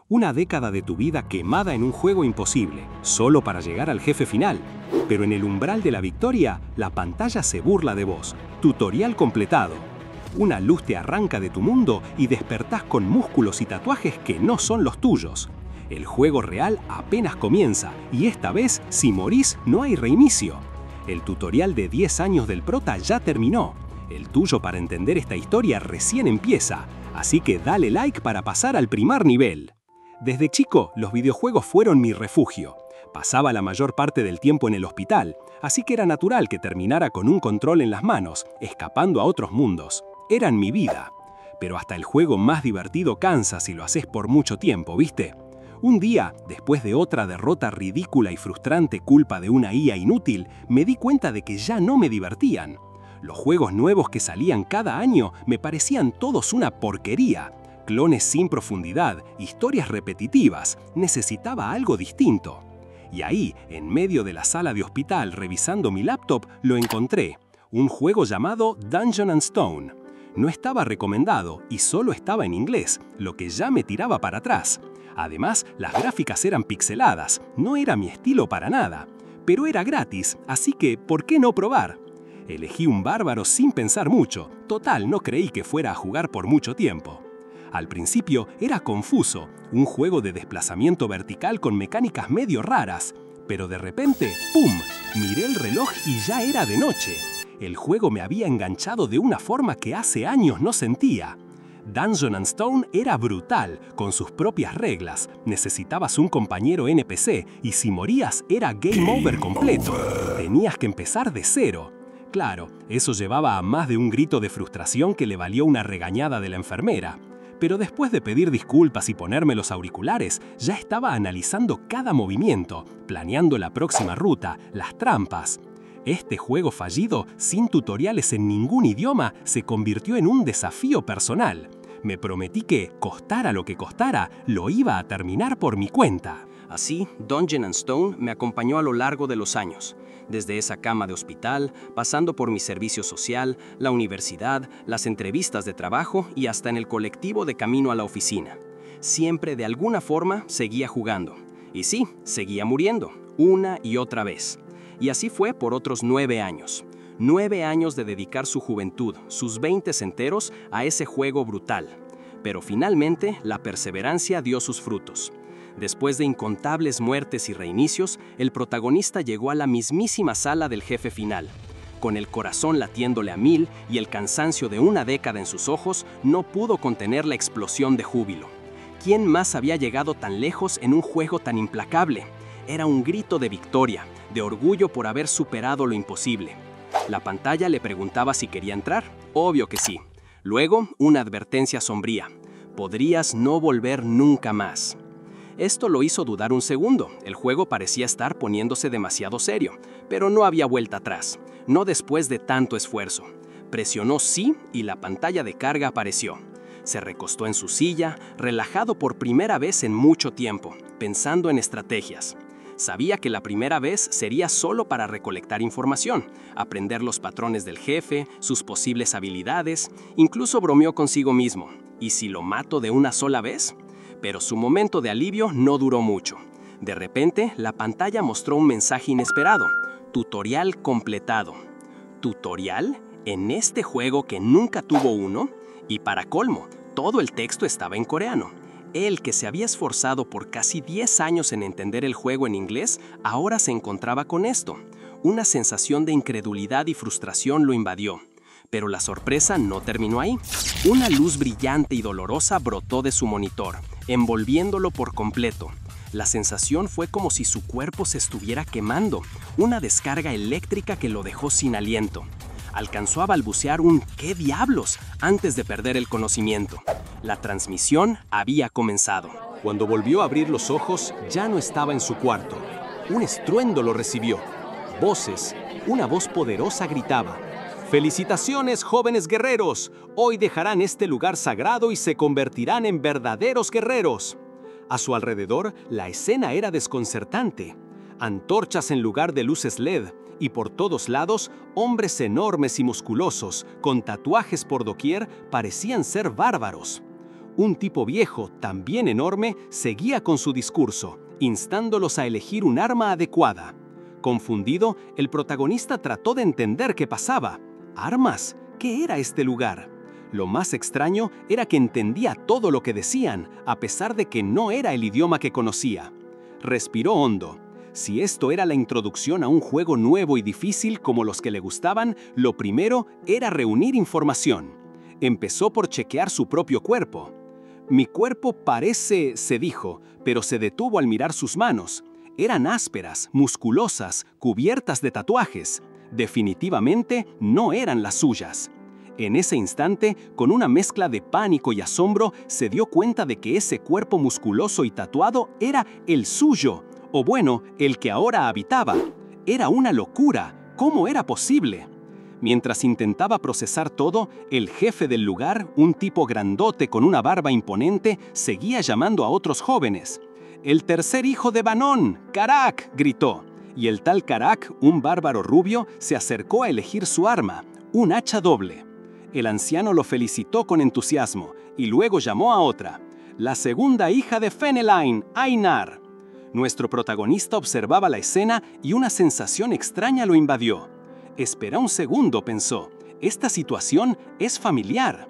Una década de tu vida quemada en un juego imposible, solo para llegar al jefe final. Pero en el umbral de la victoria, la pantalla se burla de vos. Tutorial completado. Una luz te arranca de tu mundo y despertás con músculos y tatuajes que no son los tuyos. El juego real apenas comienza y esta vez, si morís, no hay reinicio. El tutorial de 10 años del prota ya terminó. El tuyo para entender esta historia recién empieza, así que dale like para pasar al primer nivel. Desde chico, los videojuegos fueron mi refugio. Pasaba la mayor parte del tiempo en el hospital, así que era natural que terminara con un control en las manos, escapando a otros mundos. Eran mi vida. Pero hasta el juego más divertido cansa si lo haces por mucho tiempo, ¿viste? Un día, después de otra derrota ridícula y frustrante culpa de una IA inútil, me di cuenta de que ya no me divertían. Los juegos nuevos que salían cada año me parecían todos una porquería. Clones sin profundidad, historias repetitivas, necesitaba algo distinto. Y ahí, en medio de la sala de hospital revisando mi laptop, lo encontré. Un juego llamado Dungeon & Stone. No estaba recomendado y solo estaba en inglés, lo que ya me tiraba para atrás. Además, las gráficas eran pixeladas, no era mi estilo para nada. Pero era gratis, así que, ¿por qué no probar? Elegí un bárbaro sin pensar mucho. Total, no creí que fuera a jugar por mucho tiempo. Al principio era confuso, un juego de desplazamiento vertical con mecánicas medio raras. Pero de repente, ¡pum! Miré el reloj y ya era de noche. El juego me había enganchado de una forma que hace años no sentía. Dungeon & Stone era brutal, con sus propias reglas. Necesitabas un compañero NPC y si morías era game over completo. Tenías que empezar de cero. Claro, eso llevaba a más de un grito de frustración que le valió una regañada de la enfermera. Pero después de pedir disculpas y ponerme los auriculares, ya estaba analizando cada movimiento, planeando la próxima ruta, las trampas. Este juego fallido, sin tutoriales en ningún idioma, se convirtió en un desafío personal. Me prometí que, costara lo que costara, lo iba a terminar por mi cuenta. Así, Dungeon & Stone me acompañó a lo largo de los años. Desde esa cama de hospital, pasando por mi servicio social, la universidad, las entrevistas de trabajo y hasta en el colectivo de camino a la oficina. Siempre de alguna forma seguía jugando. Y sí, seguía muriendo, una y otra vez. Y así fue por otros 9 años. 9 años de dedicar su juventud, sus 20 enteros, a ese juego brutal. Pero finalmente, la perseverancia dio sus frutos. Después de incontables muertes y reinicios, el protagonista llegó a la mismísima sala del jefe final. Con el corazón latiéndole a 1000 y el cansancio de una década en sus ojos, no pudo contener la explosión de júbilo. ¿Quién más había llegado tan lejos en un juego tan implacable? Era un grito de victoria, de orgullo por haber superado lo imposible. La pantalla le preguntaba si quería entrar. Obvio que sí. Luego, una advertencia sombría. Podrías no volver nunca más. Esto lo hizo dudar un segundo. El juego parecía estar poniéndose demasiado serio, pero no había vuelta atrás, no después de tanto esfuerzo. Presionó sí y la pantalla de carga apareció. Se recostó en su silla, relajado por primera vez en mucho tiempo, pensando en estrategias. Sabía que la primera vez sería solo para recolectar información, aprender los patrones del jefe, sus posibles habilidades, incluso bromeó consigo mismo. ¿Y si lo mato de una sola vez? Pero su momento de alivio no duró mucho. De repente, la pantalla mostró un mensaje inesperado. Tutorial completado. ¿Tutorial? ¿En este juego que nunca tuvo uno? Y para colmo, todo el texto estaba en coreano. Él, que se había esforzado por casi 10 años en entender el juego en inglés, ahora se encontraba con esto. Una sensación de incredulidad y frustración lo invadió. Pero la sorpresa no terminó ahí. Una luz brillante y dolorosa brotó de su monitor, envolviéndolo por completo. La sensación fue como si su cuerpo se estuviera quemando, una descarga eléctrica que lo dejó sin aliento. Alcanzó a balbucear un ¿qué diablos? Antes de perder el conocimiento. La transmisión había comenzado. Cuando volvió a abrir los ojos, ya no estaba en su cuarto. Un estruendo lo recibió. Voces. Una voz poderosa gritaba: ¡Felicitaciones, jóvenes guerreros! Hoy dejarán este lugar sagrado y se convertirán en verdaderos guerreros. A su alrededor, la escena era desconcertante. Antorchas en lugar de luces LED, y por todos lados, hombres enormes y musculosos, con tatuajes por doquier, parecían ser bárbaros. Un tipo viejo, también enorme, seguía con su discurso, instándolos a elegir un arma adecuada. Confundido, el protagonista trató de entender qué pasaba. ¿Armas? ¿Qué era este lugar? Lo más extraño era que entendía todo lo que decían, a pesar de que no era el idioma que conocía. Respiró hondo. Si esto era la introducción a un juego nuevo y difícil como los que le gustaban, lo primero era reunir información. Empezó por chequear su propio cuerpo. Mi cuerpo parece, se dijo, pero se detuvo al mirar sus manos. Eran ásperas, musculosas, cubiertas de tatuajes. Definitivamente no eran las suyas. En ese instante, con una mezcla de pánico y asombro, se dio cuenta de que ese cuerpo musculoso y tatuado era el suyo, o bueno, el que ahora habitaba. Era una locura. ¿Cómo era posible? Mientras intentaba procesar todo, el jefe del lugar, un tipo grandote con una barba imponente, seguía llamando a otros jóvenes. «El tercer hijo de Banón, Karak», gritó. Y el tal Karak, un bárbaro rubio, se acercó a elegir su arma, un hacha doble. El anciano lo felicitó con entusiasmo y luego llamó a otra, la segunda hija de Fenelain, Ainar. Nuestro protagonista observaba la escena y una sensación extraña lo invadió. Espera un segundo, pensó. Esta situación es familiar.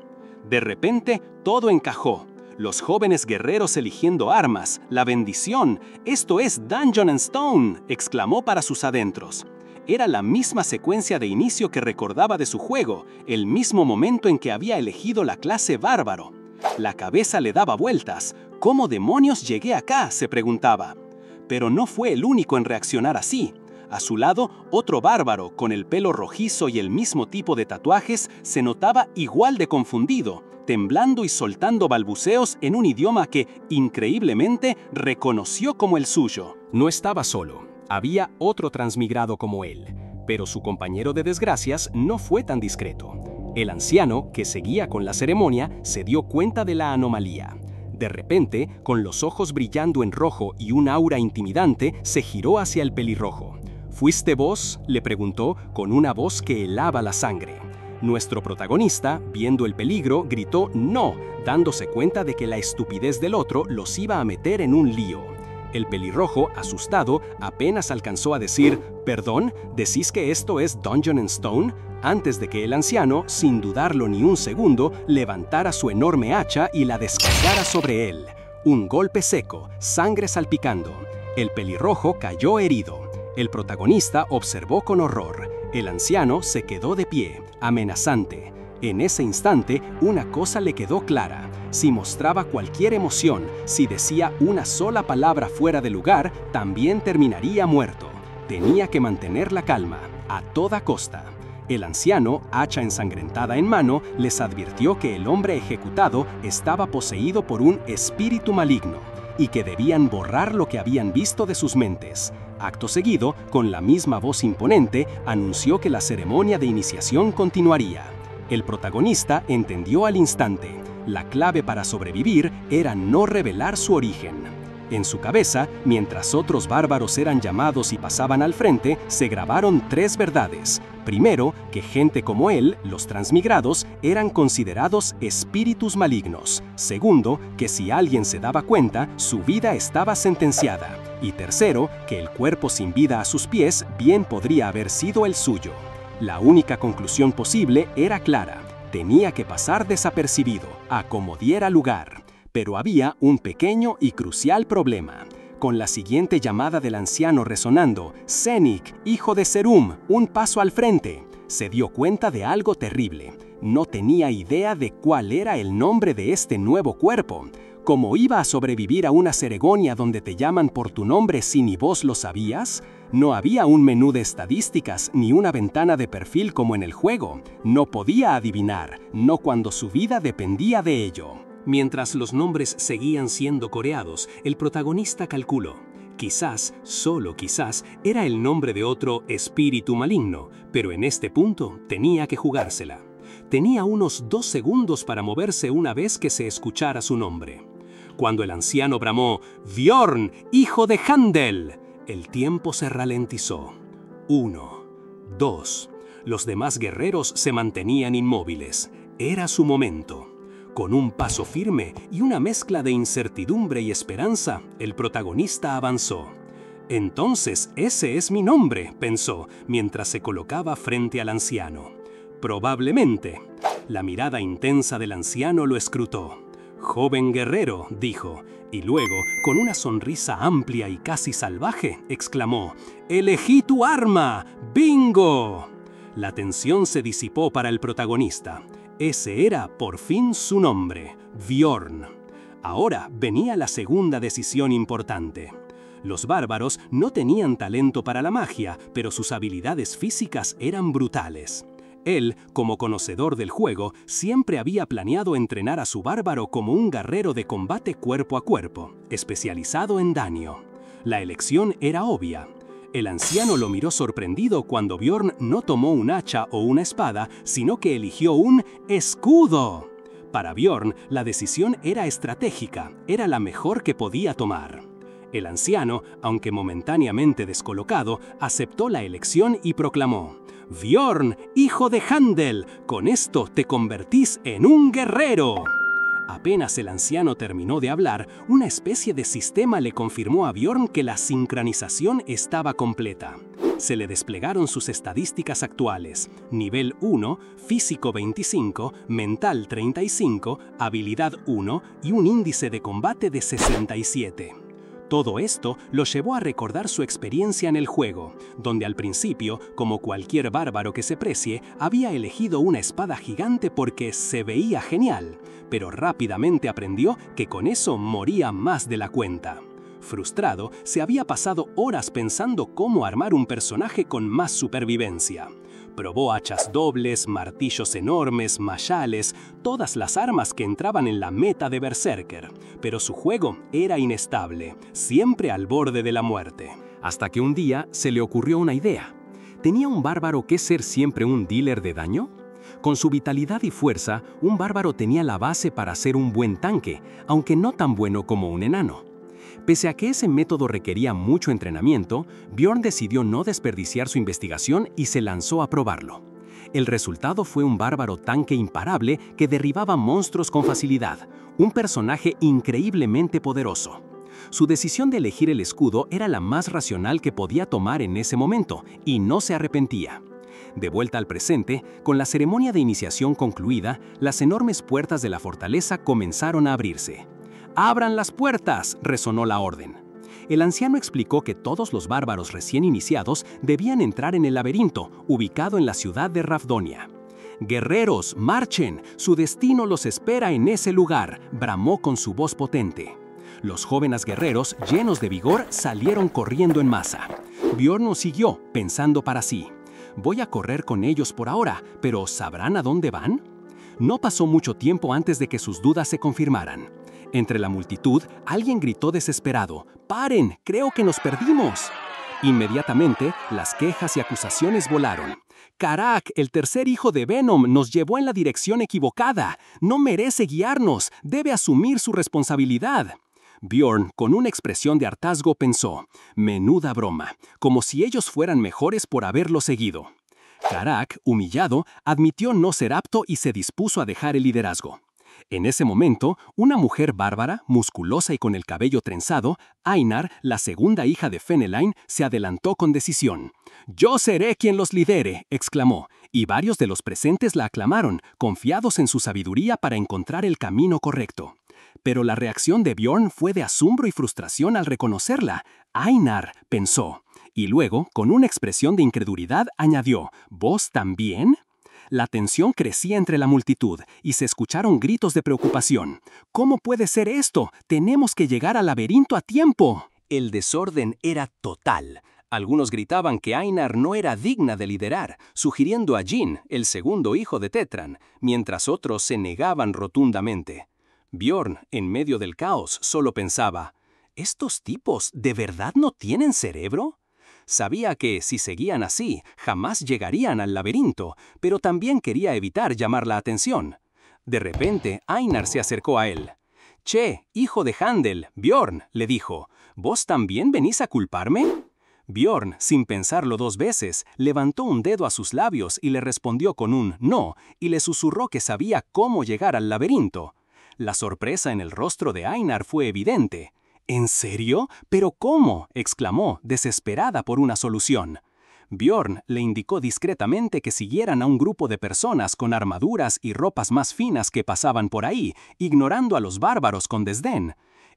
De repente, todo encajó. Los jóvenes guerreros eligiendo armas, la bendición. «Esto es Dungeon and Stone», exclamó para sus adentros. Era la misma secuencia de inicio que recordaba de su juego, el mismo momento en que había elegido la clase bárbaro. La cabeza le daba vueltas. «¿Cómo demonios llegué acá?», se preguntaba. Pero no fue el único en reaccionar así. A su lado, otro bárbaro, con el pelo rojizo y el mismo tipo de tatuajes, se notaba igual de confundido, temblando y soltando balbuceos en un idioma que, increíblemente, reconoció como el suyo. No estaba solo. Había otro transmigrado como él, pero su compañero de desgracias no fue tan discreto. El anciano, que seguía con la ceremonia, se dio cuenta de la anomalía. De repente, con los ojos brillando en rojo y un aura intimidante, se giró hacia el pelirrojo. «¿Fuiste vos?», le preguntó con una voz que helaba la sangre. Nuestro protagonista, viendo el peligro, gritó «no», dándose cuenta de que la estupidez del otro los iba a meter en un lío. El pelirrojo, asustado, apenas alcanzó a decir «¿Perdón? ¿Decís que esto es Dungeon and Stone?», antes de que el anciano, sin dudarlo ni un segundo, levantara su enorme hacha y la descargara sobre él. Un golpe seco, sangre salpicando. El pelirrojo cayó herido. El protagonista observó con horror. El anciano se quedó de pie, amenazante. En ese instante, una cosa le quedó clara. Si mostraba cualquier emoción, si decía una sola palabra fuera de lugar, también terminaría muerto. Tenía que mantener la calma, a toda costa. El anciano, hacha ensangrentada en mano, les advirtió que el hombre ejecutado estaba poseído por un espíritu maligno y que debían borrar lo que habían visto de sus mentes. Acto seguido, con la misma voz imponente, anunció que la ceremonia de iniciación continuaría. El protagonista entendió al instante. La clave para sobrevivir era no revelar su origen. En su cabeza, mientras otros bárbaros eran llamados y pasaban al frente, se grabaron 3 verdades. Primero, que gente como él, los transmigrados, eran considerados espíritus malignos. Segundo, que si alguien se daba cuenta, su vida estaba sentenciada. Y tercero, que el cuerpo sin vida a sus pies bien podría haber sido el suyo. La única conclusión posible era clara. Tenía que pasar desapercibido, a como diera lugar. Pero había un pequeño y crucial problema. Con la siguiente llamada del anciano resonando, «Zenik, hijo de Serum, un paso al frente», se dio cuenta de algo terrible. No tenía idea de cuál era el nombre de este nuevo cuerpo. ¿Cómo iba a sobrevivir a una ceremonia donde te llaman por tu nombre si ni vos lo sabías? No había un menú de estadísticas ni una ventana de perfil como en el juego. No podía adivinar, no cuando su vida dependía de ello. Mientras los nombres seguían siendo coreados, el protagonista calculó. Quizás, solo quizás, era el nombre de otro espíritu maligno, pero en este punto tenía que jugársela. Tenía unos 2 segundos para moverse una vez que se escuchara su nombre. Cuando el anciano bramó, «Bjorn, hijo de Handel», el tiempo se ralentizó. 1, 2. Los demás guerreros se mantenían inmóviles. Era su momento. Con un paso firme y una mezcla de incertidumbre y esperanza, el protagonista avanzó. «Entonces ese es mi nombre», pensó, mientras se colocaba frente al anciano. «Probablemente». La mirada intensa del anciano lo escrutó. «Joven guerrero», dijo, y luego, con una sonrisa amplia y casi salvaje, exclamó: «¡Elegí tu arma! ¡Bingo!». La tensión se disipó para el protagonista. Ese era, por fin, su nombre: Bjorn. Ahora venía la segunda decisión importante. Los bárbaros no tenían talento para la magia, pero sus habilidades físicas eran brutales. Él, como conocedor del juego, siempre había planeado entrenar a su bárbaro como un guerrero de combate cuerpo a cuerpo, especializado en daño. La elección era obvia. El anciano lo miró sorprendido cuando Bjorn no tomó un hacha o una espada, sino que eligió un escudo. Para Bjorn, la decisión era estratégica, era la mejor que podía tomar. El anciano, aunque momentáneamente descolocado, aceptó la elección y proclamó: «Bjorn, hijo de Handel, con esto te convertís en un guerrero». Apenas el anciano terminó de hablar, una especie de sistema le confirmó a Bjorn que la sincronización estaba completa. Se le desplegaron sus estadísticas actuales: nivel 1, físico 25, mental 35, habilidad 1 y un índice de combate de 67. Todo esto lo llevó a recordar su experiencia en el juego, donde al principio, como cualquier bárbaro que se precie, había elegido una espada gigante porque se veía genial, pero rápidamente aprendió que con eso moría más de la cuenta. Frustrado, se había pasado horas pensando cómo armar un personaje con más supervivencia. Probó hachas dobles, martillos enormes, mayales, todas las armas que entraban en la meta de Berserker, pero su juego era inestable, siempre al borde de la muerte. Hasta que un día se le ocurrió una idea. ¿Tenía un bárbaro que ser siempre un dealer de daño? Con su vitalidad y fuerza, un bárbaro tenía la base para ser un buen tanque, aunque no tan bueno como un enano. Pese a que ese método requería mucho entrenamiento, Bjorn decidió no desperdiciar su investigación y se lanzó a probarlo. El resultado fue un bárbaro tanque imparable que derribaba monstruos con facilidad, un personaje increíblemente poderoso. Su decisión de elegir el escudo era la más racional que podía tomar en ese momento, y no se arrepentía. De vuelta al presente, con la ceremonia de iniciación concluida, las enormes puertas de la fortaleza comenzaron a abrirse. «¡Abran las puertas!», resonó la orden. El anciano explicó que todos los bárbaros recién iniciados debían entrar en el laberinto, ubicado en la ciudad de Ravdonia. «¡Guerreros, marchen! Su destino los espera en ese lugar», bramó con su voz potente. Los jóvenes guerreros, llenos de vigor, salieron corriendo en masa. Bjorn siguió, pensando para sí: «Voy a correr con ellos por ahora, pero ¿sabrán a dónde van?». No pasó mucho tiempo antes de que sus dudas se confirmaran. Entre la multitud, alguien gritó desesperado: «¡Paren! ¡Creo que nos perdimos!». Inmediatamente, las quejas y acusaciones volaron. «Karak, el tercer hijo de Venom, nos llevó en la dirección equivocada. No merece guiarnos. Debe asumir su responsabilidad». Bjorn, con una expresión de hartazgo, pensó: «Menuda broma, como si ellos fueran mejores por haberlo seguido». Karak, humillado, admitió no ser apto y se dispuso a dejar el liderazgo. En ese momento, una mujer bárbara, musculosa y con el cabello trenzado, Einar, la segunda hija de Fenelain, se adelantó con decisión. «Yo seré quien los lidere», exclamó, y varios de los presentes la aclamaron, confiados en su sabiduría para encontrar el camino correcto. Pero la reacción de Bjorn fue de asombro y frustración al reconocerla. «Einar», pensó, y luego, con una expresión de incredulidad, añadió: «¿Vos también?». La tensión crecía entre la multitud y se escucharon gritos de preocupación. «¿Cómo puede ser esto? Tenemos que llegar al laberinto a tiempo». El desorden era total. Algunos gritaban que Einar no era digna de liderar, sugiriendo a Jin, el segundo hijo de Tetran, mientras otros se negaban rotundamente. Bjorn, en medio del caos, solo pensaba: ¿estos tipos de verdad no tienen cerebro? Sabía que, si seguían así, jamás llegarían al laberinto, pero también quería evitar llamar la atención. De repente, Einar se acercó a él. «Che, hijo de Handel, Bjorn», le dijo, «¿vos también venís a culparme?». Bjorn, sin pensarlo dos veces, levantó un dedo a sus labios y le respondió con un «no», y le susurró que sabía cómo llegar al laberinto. La sorpresa en el rostro de Einar fue evidente. ¿En serio? ¿Pero cómo?, exclamó, desesperada por una solución. Bjorn le indicó discretamente que siguieran a un grupo de personas con armaduras y ropas más finas que pasaban por ahí, ignorando a los bárbaros con desdén.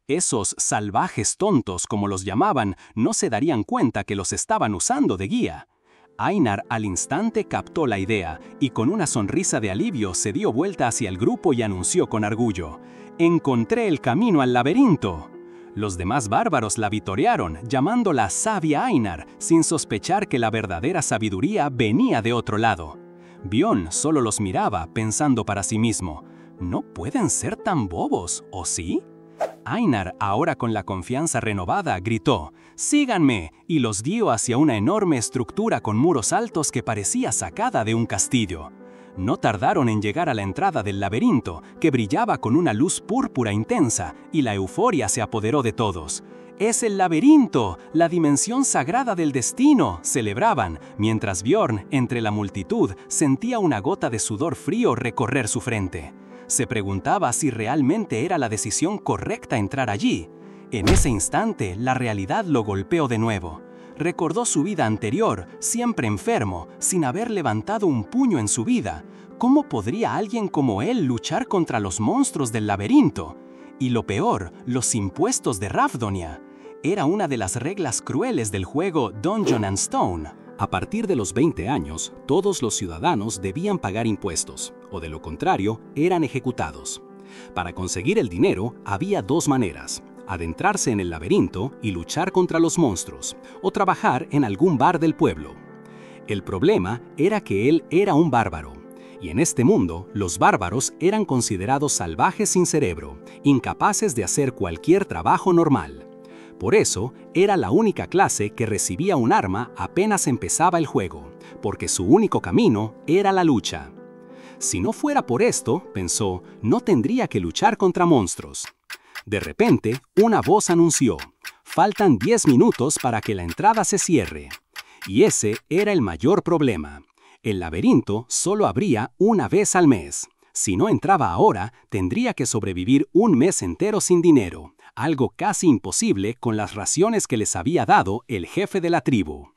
Esos salvajes tontos, como los llamaban, no se darían cuenta que los estaban usando de guía. Einar al instante captó la idea y con una sonrisa de alivio se dio vuelta hacia el grupo y anunció con orgullo: «¡Encontré el camino al laberinto!». Los demás bárbaros la vitorearon, llamándola sabia Einar, sin sospechar que la verdadera sabiduría venía de otro lado. Bjorn solo los miraba, pensando para sí mismo: «No pueden ser tan bobos, ¿o sí?». Einar, ahora con la confianza renovada, gritó: «¡Síganme!», y los guió hacia una enorme estructura con muros altos que parecía sacada de un castillo. No tardaron en llegar a la entrada del laberinto, que brillaba con una luz púrpura intensa, y la euforia se apoderó de todos. «¡Es el laberinto! ¡La dimensión sagrada del destino!», celebraban, mientras Bjorn, entre la multitud, sentía una gota de sudor frío recorrer su frente. Se preguntaba si realmente era la decisión correcta entrar allí. En ese instante, la realidad lo golpeó de nuevo. Recordó su vida anterior, siempre enfermo, sin haber levantado un puño en su vida. ¿Cómo podría alguien como él luchar contra los monstruos del laberinto? Y lo peor, los impuestos de Ravdonia. Era una de las reglas crueles del juego Dungeon and Stone. A partir de los 20 años, todos los ciudadanos debían pagar impuestos, o de lo contrario, eran ejecutados. Para conseguir el dinero, había dos maneras: adentrarse en el laberinto y luchar contra los monstruos, o trabajar en algún bar del pueblo. El problema era que él era un bárbaro, y en este mundo, los bárbaros eran considerados salvajes sin cerebro, incapaces de hacer cualquier trabajo normal. Por eso, era la única clase que recibía un arma apenas empezaba el juego, porque su único camino era la lucha. Si no fuera por esto, pensó, no tendría que luchar contra monstruos. De repente, una voz anunció: «Faltan 10 minutos para que la entrada se cierre». Y ese era el mayor problema. El laberinto solo abría una vez al mes. Si no entraba ahora, tendría que sobrevivir un mes entero sin dinero, algo casi imposible con las raciones que les había dado el jefe de la tribu.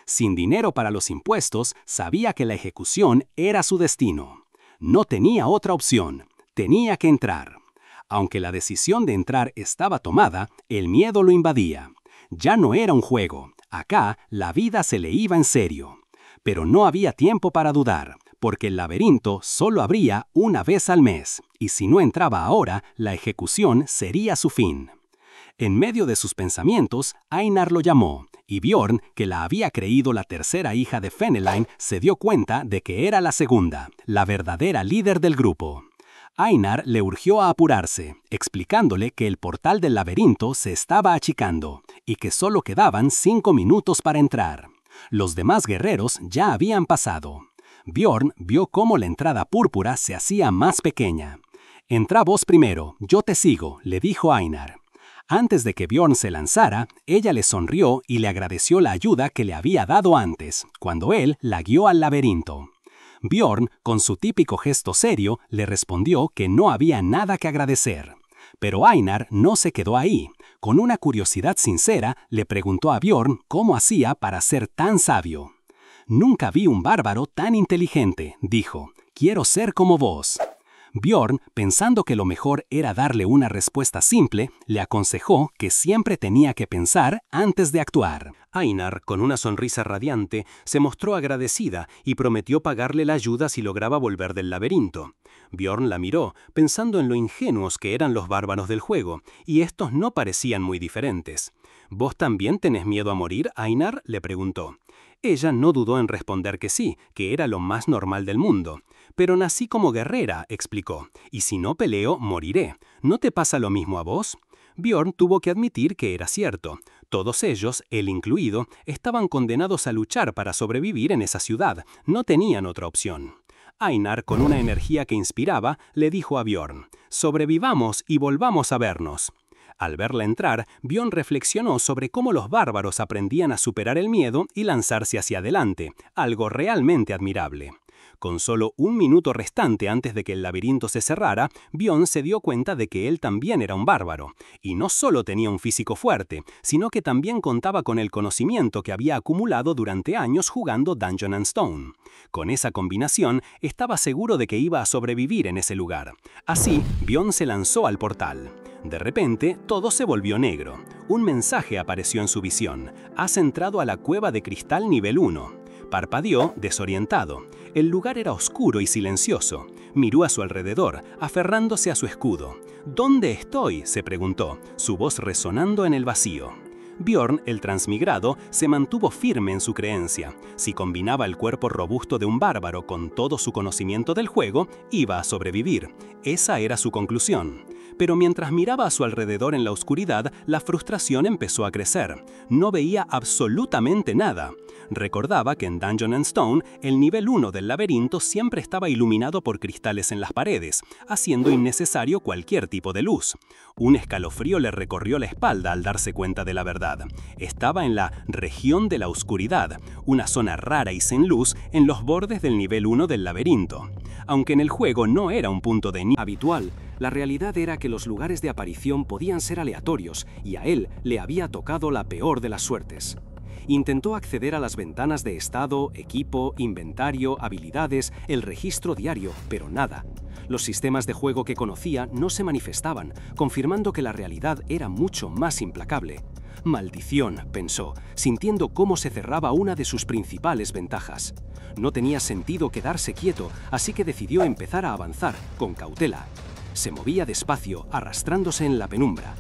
Sin dinero para los impuestos, sabía que la ejecución era su destino. No tenía otra opción, tenía que entrar. Aunque la decisión de entrar estaba tomada, el miedo lo invadía. Ya no era un juego, acá la vida se le iba en serio. Pero no había tiempo para dudar, porque el laberinto solo abría una vez al mes, y si no entraba ahora, la ejecución sería su fin. En medio de sus pensamientos, Einar lo llamó, y Bjorn, que la había creído la tercera hija de Fenelyn, se dio cuenta de que era la segunda, la verdadera líder del grupo. Einar le urgió a apurarse, explicándole que el portal del laberinto se estaba achicando, y que solo quedaban 5 minutos para entrar. Los demás guerreros ya habían pasado. Bjorn vio cómo la entrada púrpura se hacía más pequeña. «Entra vos primero, yo te sigo», le dijo Einar. Antes de que Bjorn se lanzara, ella le sonrió y le agradeció la ayuda que le había dado antes, cuando él la guió al laberinto. Bjorn, con su típico gesto serio, le respondió que no había nada que agradecer. Pero Einar no se quedó ahí. Con una curiosidad sincera, le preguntó a Bjorn cómo hacía para ser tan sabio. «Nunca vi un bárbaro tan inteligente», dijo. «Quiero ser como vos». Bjorn, pensando que lo mejor era darle una respuesta simple, le aconsejó que siempre tenía que pensar antes de actuar. Einar, con una sonrisa radiante, se mostró agradecida y prometió pagarle la ayuda si lograba volver del laberinto. Bjorn la miró, pensando en lo ingenuos que eran los bárbaros del juego, y estos no parecían muy diferentes. «¿Vos también tenés miedo a morir, Einar?», le preguntó. Ella no dudó en responder que sí, que era lo más normal del mundo. «Pero nací como guerrera», explicó, «y si no peleo, moriré. ¿No te pasa lo mismo a vos?». Bjorn tuvo que admitir que era cierto. Todos ellos, él incluido, estaban condenados a luchar para sobrevivir en esa ciudad. No tenían otra opción. Einar, con una energía que inspiraba, le dijo a Bjorn: «Sobrevivamos y volvamos a vernos». Al verla entrar, Bjorn reflexionó sobre cómo los bárbaros aprendían a superar el miedo y lanzarse hacia adelante, algo realmente admirable. Con solo un minuto restante antes de que el laberinto se cerrara, Bjorn se dio cuenta de que él también era un bárbaro. Y no solo tenía un físico fuerte, sino que también contaba con el conocimiento que había acumulado durante años jugando Dungeon and Stone. Con esa combinación, estaba seguro de que iba a sobrevivir en ese lugar. Así, Bjorn se lanzó al portal. De repente, todo se volvió negro. Un mensaje apareció en su visión. Has entrado a la cueva de cristal nivel 1. Parpadeó, desorientado. El lugar era oscuro y silencioso. Miró a su alrededor, aferrándose a su escudo. ¿Dónde estoy?, se preguntó, su voz resonando en el vacío. Bjorn, el transmigrado, se mantuvo firme en su creencia. Si combinaba el cuerpo robusto de un bárbaro con todo su conocimiento del juego, iba a sobrevivir. Esa era su conclusión. Pero mientras miraba a su alrededor en la oscuridad, la frustración empezó a crecer. No veía absolutamente nada. Recordaba que en Dungeon and Stone, el nivel 1 del laberinto siempre estaba iluminado por cristales en las paredes, haciendo innecesario cualquier tipo de luz. Un escalofrío le recorrió la espalda al darse cuenta de la verdad. Estaba en la región de la oscuridad, una zona rara y sin luz en los bordes del nivel 1 del laberinto. Aunque en el juego no era un punto de habitual, la realidad era que los lugares de aparición podían ser aleatorios y a él le había tocado la peor de las suertes. Intentó acceder a las ventanas de estado, equipo, inventario, habilidades, el registro diario, pero nada. Los sistemas de juego que conocía no se manifestaban, confirmando que la realidad era mucho más implacable. Maldición, pensó, sintiendo cómo se cerraba una de sus principales ventajas. No tenía sentido quedarse quieto, así que decidió empezar a avanzar, con cautela. Se movía despacio, arrastrándose en la penumbra.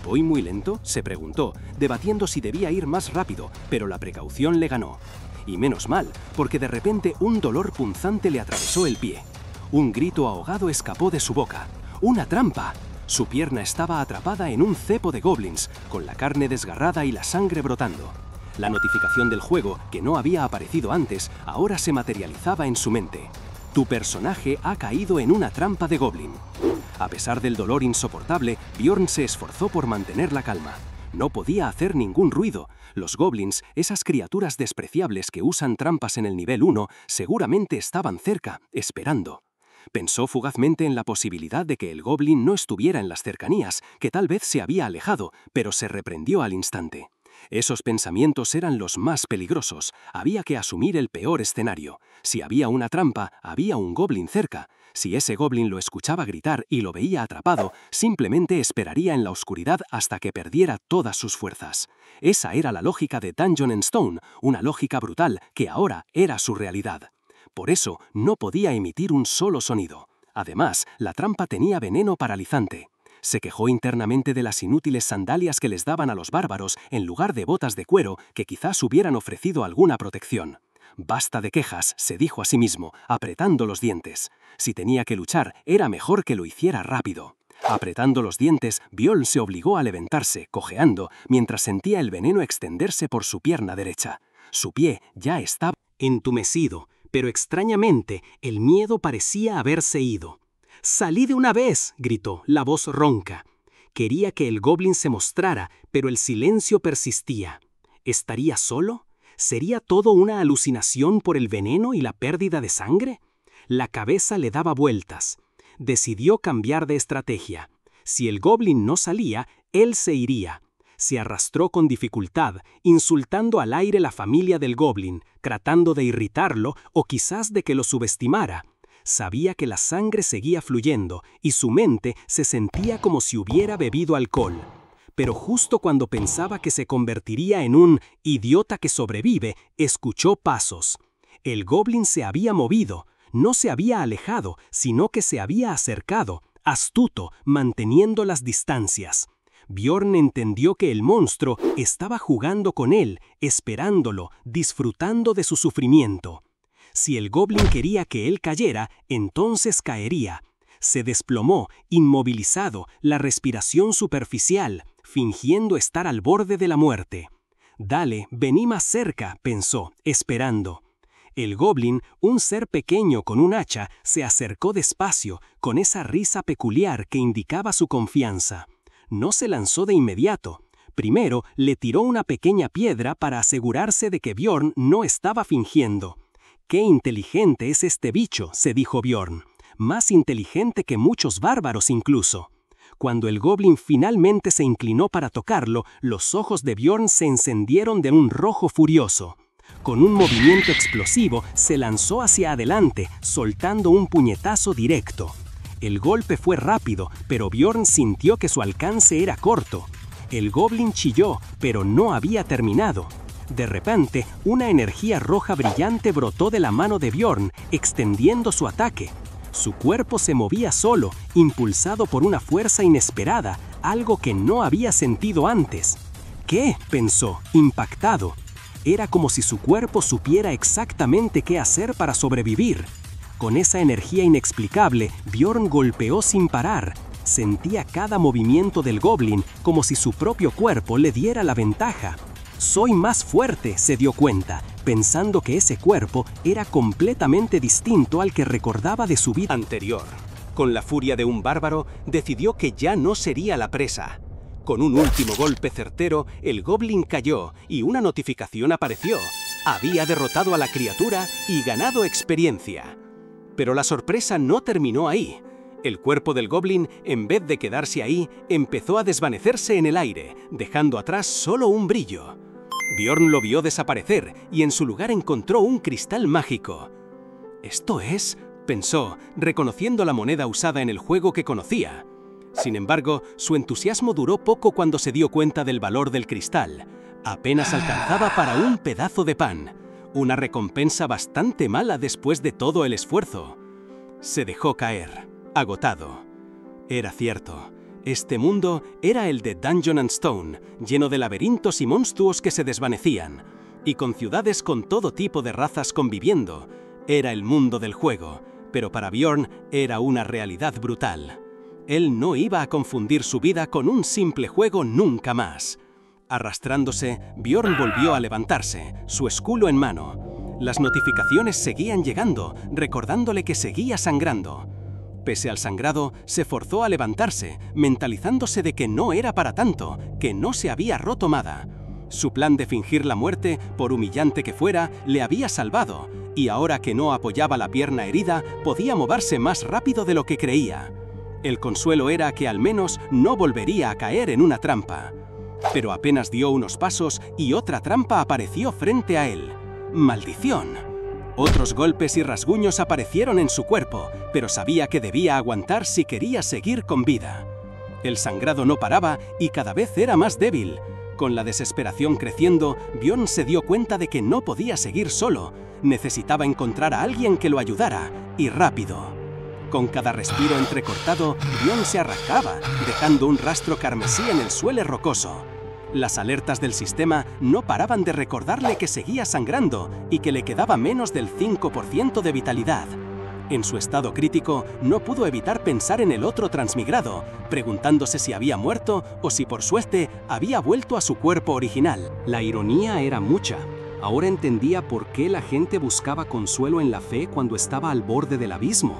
¿Voy muy lento?, se preguntó, debatiendo si debía ir más rápido, pero la precaución le ganó. Y menos mal, porque de repente un dolor punzante le atravesó el pie. Un grito ahogado escapó de su boca. ¡Una trampa! Su pierna estaba atrapada en un cepo de goblins, con la carne desgarrada y la sangre brotando. La notificación del juego, que no había aparecido antes, ahora se materializaba en su mente. Tu personaje ha caído en una trampa de goblin. A pesar del dolor insoportable, Bjorn se esforzó por mantener la calma. No podía hacer ningún ruido. Los goblins, esas criaturas despreciables que usan trampas en el nivel 1, seguramente estaban cerca, esperando. Pensó fugazmente en la posibilidad de que el goblin no estuviera en las cercanías, que tal vez se había alejado, pero se reprendió al instante. Esos pensamientos eran los más peligrosos. Había que asumir el peor escenario. Si había una trampa, había un goblin cerca. Si ese goblin lo escuchaba gritar y lo veía atrapado, simplemente esperaría en la oscuridad hasta que perdiera todas sus fuerzas. Esa era la lógica de Dungeon and Stone, una lógica brutal que ahora era su realidad. Por eso no podía emitir un solo sonido. Además, la trampa tenía veneno paralizante. Se quejó internamente de las inútiles sandalias que les daban a los bárbaros en lugar de botas de cuero que quizás hubieran ofrecido alguna protección. Basta de quejas, se dijo a sí mismo, apretando los dientes. Si tenía que luchar, era mejor que lo hiciera rápido. Apretando los dientes, Bjorn se obligó a levantarse, cojeando, mientras sentía el veneno extenderse por su pierna derecha. Su pie ya estaba entumecido, pero extrañamente, el miedo parecía haberse ido. «¡Salí de una vez!», gritó, la voz ronca. Quería que el goblin se mostrara, pero el silencio persistía. ¿Estaría solo? ¿Sería todo una alucinación por el veneno y la pérdida de sangre? La cabeza le daba vueltas. Decidió cambiar de estrategia. Si el goblin no salía, él se iría. Se arrastró con dificultad, insultando al aire la familia del goblin, tratando de irritarlo o quizás de que lo subestimara. Sabía que la sangre seguía fluyendo y su mente se sentía como si hubiera bebido alcohol. Pero justo cuando pensaba que se convertiría en un idiota que sobrevive, escuchó pasos. El goblin se había movido, no se había alejado, sino que se había acercado, astuto, manteniendo las distancias. Bjorn entendió que el monstruo estaba jugando con él, esperándolo, disfrutando de su sufrimiento. Si el goblin quería que él cayera, entonces caería. Se desplomó, inmovilizado, la respiración superficial, fingiendo estar al borde de la muerte. «Dale, vení más cerca», pensó, esperando. El goblin, un ser pequeño con un hacha, se acercó despacio, con esa risa peculiar que indicaba su confianza. No se lanzó de inmediato. Primero le tiró una pequeña piedra para asegurarse de que Bjorn no estaba fingiendo. «Qué inteligente es este bicho», se dijo Bjorn. «Más inteligente que muchos bárbaros incluso». Cuando el goblin finalmente se inclinó para tocarlo, los ojos de Bjorn se encendieron de un rojo furioso. Con un movimiento explosivo, se lanzó hacia adelante, soltando un puñetazo directo. El golpe fue rápido, pero Bjorn sintió que su alcance era corto. El goblin chilló, pero no había terminado. De repente, una energía roja brillante brotó de la mano de Bjorn, extendiendo su ataque. Su cuerpo se movía solo, impulsado por una fuerza inesperada, algo que no había sentido antes. ¿Qué?, pensó, impactado. Era como si su cuerpo supiera exactamente qué hacer para sobrevivir. Con esa energía inexplicable, Bjorn golpeó sin parar. Sentía cada movimiento del goblin como si su propio cuerpo le diera la ventaja. «Soy más fuerte», se dio cuenta, pensando que ese cuerpo era completamente distinto al que recordaba de su vida anterior. Con la furia de un bárbaro, decidió que ya no sería la presa. Con un último golpe certero, el goblin cayó y una notificación apareció. Había derrotado a la criatura y ganado experiencia. Pero la sorpresa no terminó ahí. El cuerpo del goblin, en vez de quedarse ahí, empezó a desvanecerse en el aire, dejando atrás solo un brillo. Bjorn lo vio desaparecer y en su lugar encontró un cristal mágico. «¿Esto es?», pensó, reconociendo la moneda usada en el juego que conocía. Sin embargo, su entusiasmo duró poco cuando se dio cuenta del valor del cristal. Apenas alcanzaba para un pedazo de pan. Una recompensa bastante mala después de todo el esfuerzo. Se dejó caer, agotado. Era cierto. Este mundo era el de Dungeon and Stone, lleno de laberintos y monstruos que se desvanecían, y con ciudades con todo tipo de razas conviviendo. Era el mundo del juego, pero para Bjorn era una realidad brutal. Él no iba a confundir su vida con un simple juego nunca más. Arrastrándose, Bjorn volvió a levantarse, su escudo en mano. Las notificaciones seguían llegando, recordándole que seguía sangrando. Pese al sangrado, se forzó a levantarse, mentalizándose de que no era para tanto, que no se había roto nada. Su plan de fingir la muerte, por humillante que fuera, le había salvado, y ahora que no apoyaba la pierna herida, podía moverse más rápido de lo que creía. El consuelo era que al menos no volvería a caer en una trampa. Pero apenas dio unos pasos y otra trampa apareció frente a él. ¡Maldición! Otros golpes y rasguños aparecieron en su cuerpo, pero sabía que debía aguantar si quería seguir con vida. El sangrado no paraba y cada vez era más débil. Con la desesperación creciendo, Bjorn se dio cuenta de que no podía seguir solo. Necesitaba encontrar a alguien que lo ayudara, y rápido. Con cada respiro entrecortado, Bjorn se arrancaba, dejando un rastro carmesí en el suelo rocoso. Las alertas del sistema no paraban de recordarle que seguía sangrando y que le quedaba menos del 5% de vitalidad. En su estado crítico, no pudo evitar pensar en el otro transmigrado, preguntándose si había muerto o si por suerte había vuelto a su cuerpo original. La ironía era mucha. Ahora entendía por qué la gente buscaba consuelo en la fe cuando estaba al borde del abismo.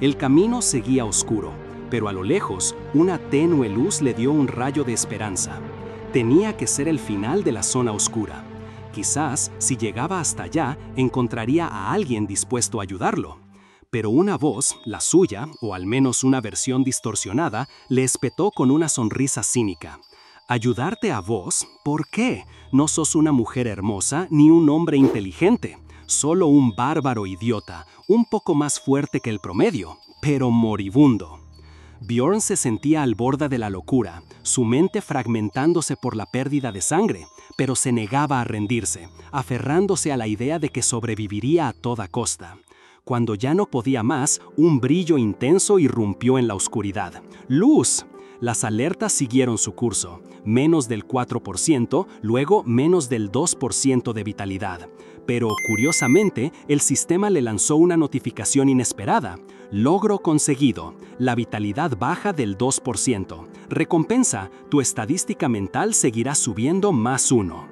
El camino seguía oscuro, pero a lo lejos, una tenue luz le dio un rayo de esperanza. Tenía que ser el final de la zona oscura. Quizás, si llegaba hasta allá, encontraría a alguien dispuesto a ayudarlo. Pero una voz, la suya, o al menos una versión distorsionada, le espetó con una sonrisa cínica. ¿Ayudarte a vos? ¿Por qué? No sos una mujer hermosa ni un hombre inteligente. Solo un bárbaro idiota, un poco más fuerte que el promedio, pero moribundo. Bjorn se sentía al borde de la locura, su mente fragmentándose por la pérdida de sangre, pero se negaba a rendirse, aferrándose a la idea de que sobreviviría a toda costa. Cuando ya no podía más, un brillo intenso irrumpió en la oscuridad. ¡Luz! Las alertas siguieron su curso, menos del 4%, luego menos del 2% de vitalidad. Pero, curiosamente, el sistema le lanzó una notificación inesperada. Logro conseguido. La vitalidad baja del 2%. Recompensa, tu estadística mental seguirá subiendo +1.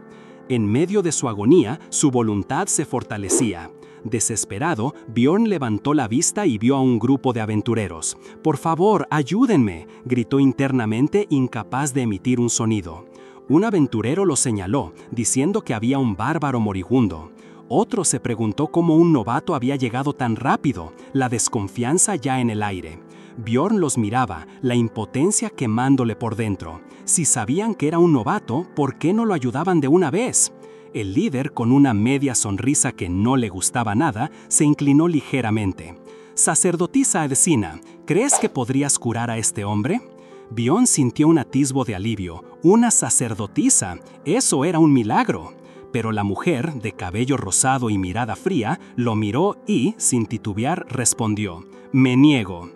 En medio de su agonía, su voluntad se fortalecía. Desesperado, Bjorn levantó la vista y vio a un grupo de aventureros. «Por favor, ayúdenme», gritó internamente, incapaz de emitir un sonido. Un aventurero lo señaló, diciendo que había un bárbaro moribundo. Otro se preguntó cómo un novato había llegado tan rápido, la desconfianza ya en el aire. Bjorn los miraba, la impotencia quemándole por dentro. Si sabían que era un novato, ¿por qué no lo ayudaban de una vez? El líder, con una media sonrisa que no le gustaba nada, se inclinó ligeramente. «Sacerdotisa Edsina, ¿crees que podrías curar a este hombre?» Bjorn sintió un atisbo de alivio. «Una sacerdotisa, eso era un milagro». Pero la mujer, de cabello rosado y mirada fría, lo miró y, sin titubear, respondió: «Me niego».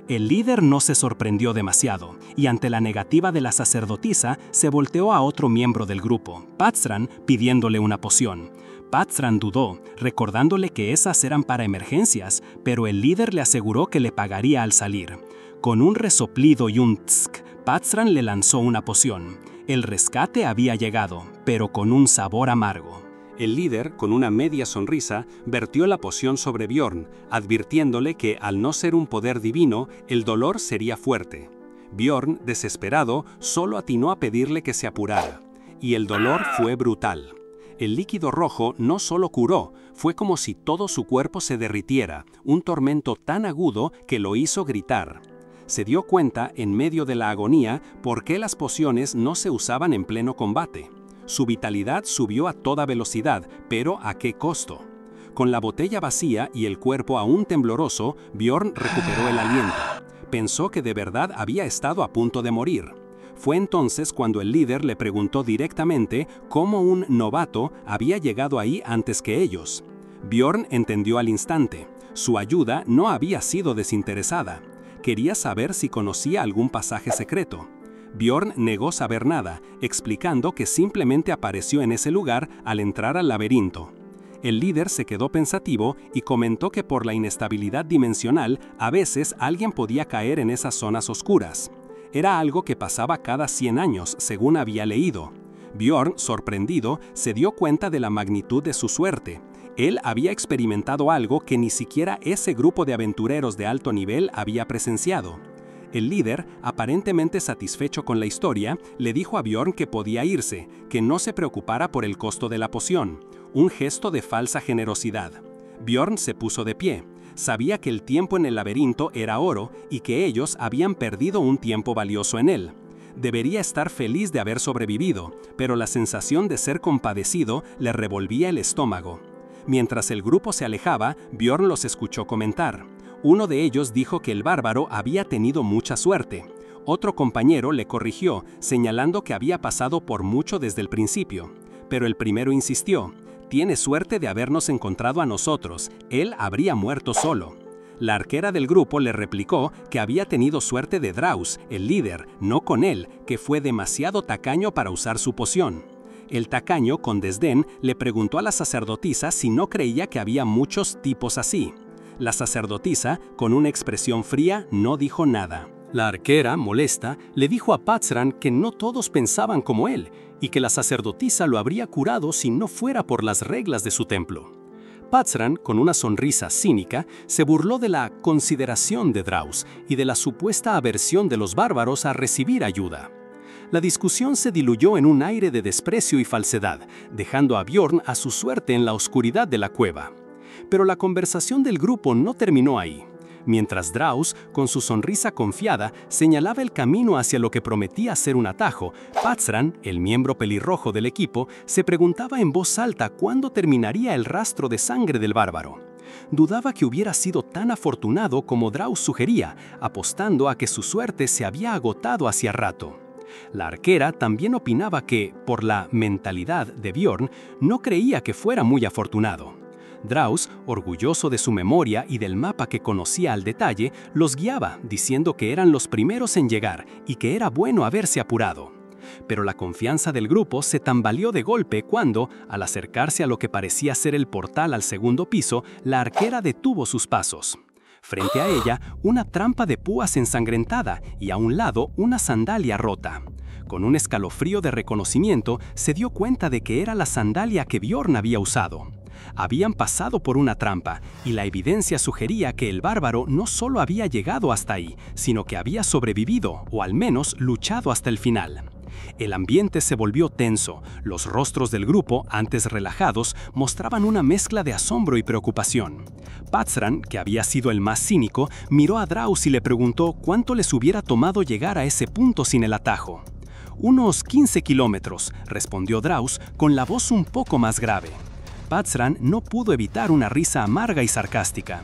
El líder no se sorprendió demasiado, y ante la negativa de la sacerdotisa, se volteó a otro miembro del grupo, Patzran, pidiéndole una poción. Patzran dudó, recordándole que esas eran para emergencias, pero el líder le aseguró que le pagaría al salir. Con un resoplido y un tsk, Patzran le lanzó una poción. El rescate había llegado, pero con un sabor amargo. El líder, con una media sonrisa, vertió la poción sobre Bjorn, advirtiéndole que, al no ser un poder divino, el dolor sería fuerte. Bjorn, desesperado, solo atinó a pedirle que se apurara. Y el dolor fue brutal. El líquido rojo no solo curó, fue como si todo su cuerpo se derritiera, un tormento tan agudo que lo hizo gritar. Se dio cuenta, en medio de la agonía, por qué las pociones no se usaban en pleno combate. Su vitalidad subió a toda velocidad, pero ¿a qué costo? Con la botella vacía y el cuerpo aún tembloroso, Bjorn recuperó el aliento. Pensó que de verdad había estado a punto de morir. Fue entonces cuando el líder le preguntó directamente cómo un novato había llegado ahí antes que ellos. Bjorn entendió al instante. Su ayuda no había sido desinteresada. Quería saber si conocía algún pasaje secreto. Bjorn negó saber nada, explicando que simplemente apareció en ese lugar al entrar al laberinto. El líder se quedó pensativo y comentó que por la inestabilidad dimensional, a veces alguien podía caer en esas zonas oscuras. Era algo que pasaba cada 100 años, según había leído. Bjorn, sorprendido, se dio cuenta de la magnitud de su suerte. Él había experimentado algo que ni siquiera ese grupo de aventureros de alto nivel había presenciado. El líder, aparentemente satisfecho con la historia, le dijo a Bjorn que podía irse, que no se preocupara por el costo de la poción, un gesto de falsa generosidad. Bjorn se puso de pie. Sabía que el tiempo en el laberinto era oro y que ellos habían perdido un tiempo valioso en él. Debería estar feliz de haber sobrevivido, pero la sensación de ser compadecido le revolvía el estómago. Mientras el grupo se alejaba, Bjorn los escuchó comentar. Uno de ellos dijo que el bárbaro había tenido mucha suerte. Otro compañero le corrigió, señalando que había pasado por mucho desde el principio. Pero el primero insistió: «Tiene suerte de habernos encontrado a nosotros, él habría muerto solo». La arquera del grupo le replicó que había tenido suerte de Draus, el líder, no con él, que fue demasiado tacaño para usar su poción. El tacaño, con desdén, le preguntó a la sacerdotisa si no creía que había muchos tipos así. La sacerdotisa, con una expresión fría, no dijo nada. La arquera, molesta, le dijo a Patzran que no todos pensaban como él y que la sacerdotisa lo habría curado si no fuera por las reglas de su templo. Patzran, con una sonrisa cínica, se burló de la consideración de Draus y de la supuesta aversión de los bárbaros a recibir ayuda. La discusión se diluyó en un aire de desprecio y falsedad, dejando a Bjorn a su suerte en la oscuridad de la cueva. Pero la conversación del grupo no terminó ahí. Mientras Draus, con su sonrisa confiada, señalaba el camino hacia lo que prometía ser un atajo, Patzran, el miembro pelirrojo del equipo, se preguntaba en voz alta cuándo terminaría el rastro de sangre del bárbaro. Dudaba que hubiera sido tan afortunado como Draus sugería, apostando a que su suerte se había agotado hacía rato. La arquera también opinaba que, por la mentalidad de Bjorn, no creía que fuera muy afortunado. Draus, orgulloso de su memoria y del mapa que conocía al detalle, los guiaba, diciendo que eran los primeros en llegar y que era bueno haberse apurado. Pero la confianza del grupo se tambaleó de golpe cuando, al acercarse a lo que parecía ser el portal al segundo piso, la arquera detuvo sus pasos. Frente a ella, una trampa de púas ensangrentada y a un lado una sandalia rota. Con un escalofrío de reconocimiento, se dio cuenta de que era la sandalia que Bjorn había usado. Habían pasado por una trampa, y la evidencia sugería que el bárbaro no solo había llegado hasta ahí, sino que había sobrevivido, o al menos luchado hasta el final. El ambiente se volvió tenso. Los rostros del grupo, antes relajados, mostraban una mezcla de asombro y preocupación. Patzran, que había sido el más cínico, miró a Drauz y le preguntó cuánto les hubiera tomado llegar a ese punto sin el atajo. «Unos 15 kilómetros», respondió Drauz con la voz un poco más grave. Patzran no pudo evitar una risa amarga y sarcástica.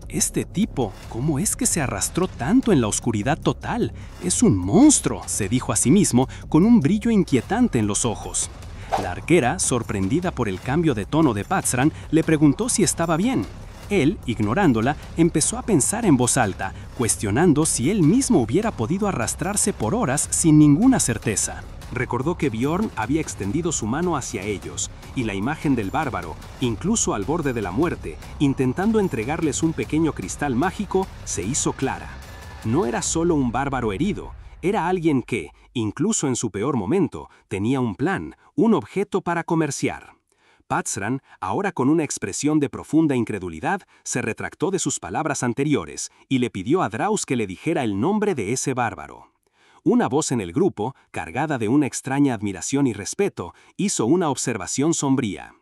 «Este tipo, ¿cómo es que se arrastró tanto en la oscuridad total? Es un monstruo», se dijo a sí mismo con un brillo inquietante en los ojos. La arquera, sorprendida por el cambio de tono de Patzran, le preguntó si estaba bien. Él, ignorándola, empezó a pensar en voz alta, cuestionando si él mismo hubiera podido arrastrarse por horas sin ninguna certeza. Recordó que Bjorn había extendido su mano hacia ellos, y la imagen del bárbaro, incluso al borde de la muerte, intentando entregarles un pequeño cristal mágico, se hizo clara. No era solo un bárbaro herido, era alguien que, incluso en su peor momento, tenía un plan, un objeto para comerciar. Patzran, ahora con una expresión de profunda incredulidad, se retractó de sus palabras anteriores y le pidió a Drauz que le dijera el nombre de ese bárbaro. Una voz en el grupo, cargada de una extraña admiración y respeto, hizo una observación sombría.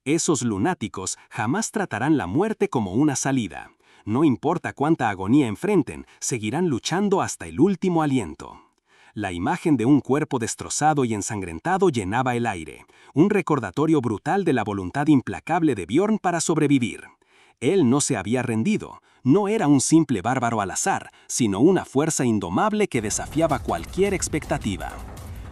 Esos lunáticos jamás tratarán la muerte como una salida. No importa cuánta agonía enfrenten, seguirán luchando hasta el último aliento. La imagen de un cuerpo destrozado y ensangrentado llenaba el aire, un recordatorio brutal de la voluntad implacable de Bjorn para sobrevivir. Él no se había rendido, no era un simple bárbaro al azar, sino una fuerza indomable que desafiaba cualquier expectativa.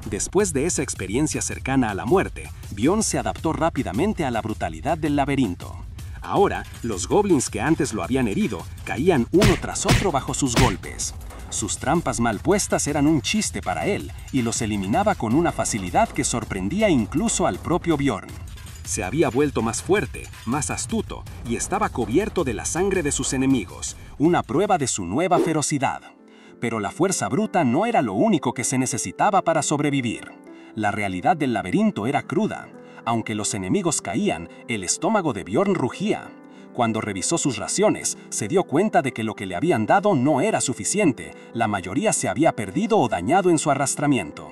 Después de esa experiencia cercana a la muerte, Bjorn se adaptó rápidamente a la brutalidad del laberinto. Ahora, los goblins que antes lo habían herido caían uno tras otro bajo sus golpes. Sus trampas mal puestas eran un chiste para él, y los eliminaba con una facilidad que sorprendía incluso al propio Bjorn. Se había vuelto más fuerte, más astuto, y estaba cubierto de la sangre de sus enemigos, una prueba de su nueva ferocidad. Pero la fuerza bruta no era lo único que se necesitaba para sobrevivir. La realidad del laberinto era cruda. Aunque los enemigos caían, el estómago de Bjorn rugía. Cuando revisó sus raciones, se dio cuenta de que lo que le habían dado no era suficiente. La mayoría se había perdido o dañado en su arrastramiento.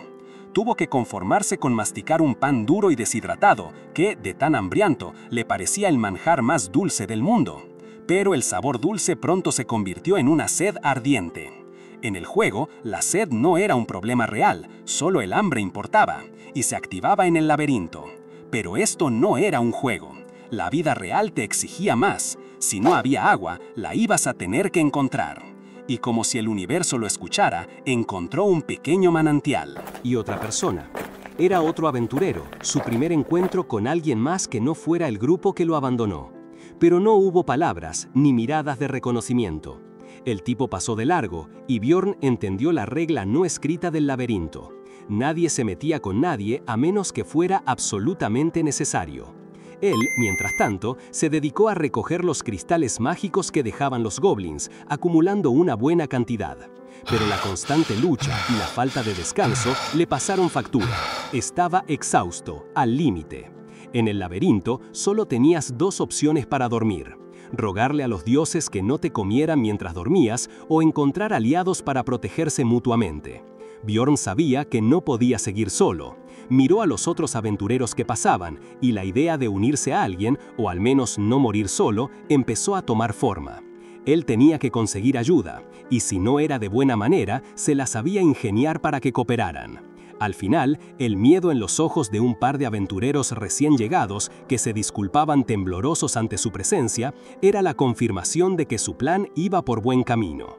Tuvo que conformarse con masticar un pan duro y deshidratado, que, de tan hambriento, le parecía el manjar más dulce del mundo. Pero el sabor dulce pronto se convirtió en una sed ardiente. En el juego, la sed no era un problema real, solo el hambre importaba, y se activaba en el laberinto. Pero esto no era un juego. La vida real te exigía más. Si no había agua, la ibas a tener que encontrar. Y como si el universo lo escuchara, encontró un pequeño manantial. Y otra persona. Era otro aventurero, su primer encuentro con alguien más que no fuera el grupo que lo abandonó. Pero no hubo palabras ni miradas de reconocimiento. El tipo pasó de largo y Bjorn entendió la regla no escrita del laberinto. Nadie se metía con nadie a menos que fuera absolutamente necesario. Él, mientras tanto, se dedicó a recoger los cristales mágicos que dejaban los goblins, acumulando una buena cantidad. Pero la constante lucha y la falta de descanso le pasaron factura. Estaba exhausto, al límite. En el laberinto solo tenías dos opciones para dormir: rogarle a los dioses que no te comieran mientras dormías o encontrar aliados para protegerse mutuamente. Bjorn sabía que no podía seguir solo. Miró a los otros aventureros que pasaban y la idea de unirse a alguien, o al menos no morir solo, empezó a tomar forma. Él tenía que conseguir ayuda, y si no era de buena manera, se la sabía ingeniar para que cooperaran. Al final, el miedo en los ojos de un par de aventureros recién llegados, que se disculpaban temblorosos ante su presencia, era la confirmación de que su plan iba por buen camino.